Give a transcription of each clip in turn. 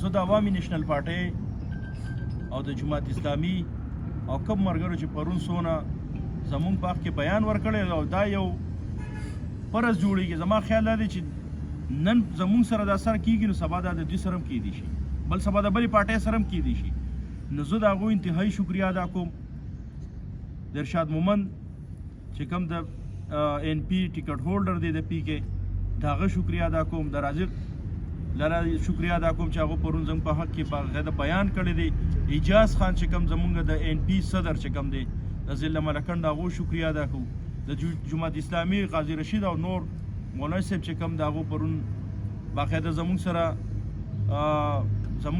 زه د عوامي نیشنل پارټۍ او د جماعت اسلامي او کوم ملګرو چې پرون څونه زمونږ په حق کې بیان ورکړی او دا یو فرض جوړېږي. زما خیال دا دی چې نن زمونږ سره دا سر کېږي نو سبا دا د دوی سره هم کېدی شي، بل سبا د بلې پارټۍ سره هم کېدی شي. نو زه د هغوی انتهایي شکریه ادا کوم. د ارشاد مومند چې کوم د NP ټیکټ هولډر دی د PK د هغه شکریه ادا کوم. د رازق لره شکریه ادا کوم چې هغه پرون زموږ په حق کې باقاعده بیان کړی دی. اجاز خان چې کوم زمونږ د NP صدر چې کوم دی د ضلع ملکنډ هغو شکریه ادا کوو. د جماعت اسلامي قاضي رشید او نور مولوي صاحب چې کوم د هغو پرون باقاعده زمونږ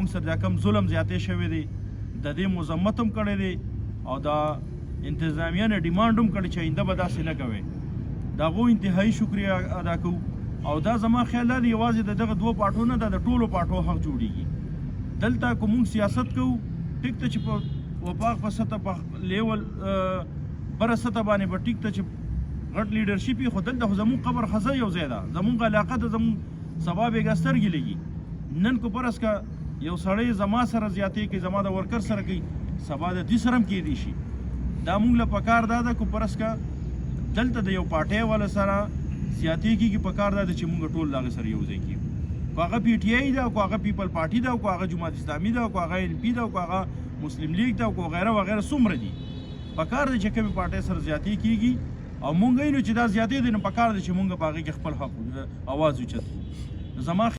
سره دا کوم ظلم زیاتی شوی دی د دې مذمت هم کړی دی او دا انتظامیه نه ډیمانډ هم کړی چې آینده به داسې نه کوئ. د هغو انتهایي شکریه ادا کوو. او دا زما خیال دی یوازې د دغه دوه پارټو نه دا د ټولو پارټو حق جوړیږي. دلته که موږ سیاست کوو ټیک ته چې په وفاق په سطح په لیول بره سطح باندې به ټیک ته چې غټ لیډرشپ وي، خو دلته خو زموږ قبر خزه یو ځای ده، زموږ علاقه ده، زموږ سبا بېګا سترګې لګي. نن کو پرس که یو سړی زما سره زیاتې کوي، زما د ورکر سره کوي، سبا د دوی سره هم کېدی شي. دا موږ له پکار دا ده که پرس که دلته د یو پارټۍ والا سره زیاتې کېږي، پکار دا ده چې موږ ټول د هغې سره یو ځای کېږو. که هغه PTI ده، که هغه پیپل پارټي ده، که هغه جماعت اسلامي ده، که هغه NP ده، که هغه مسلم لیگ ده، که وغیره وغیره څومره دي، پکار دی چې کومې پارټۍ سره زیاتې کېږي او موږ وینو چې دا زیاتې دي، نو پکار دی چې موږ په هغې کې خپل حق اواز اوچت کړو. زما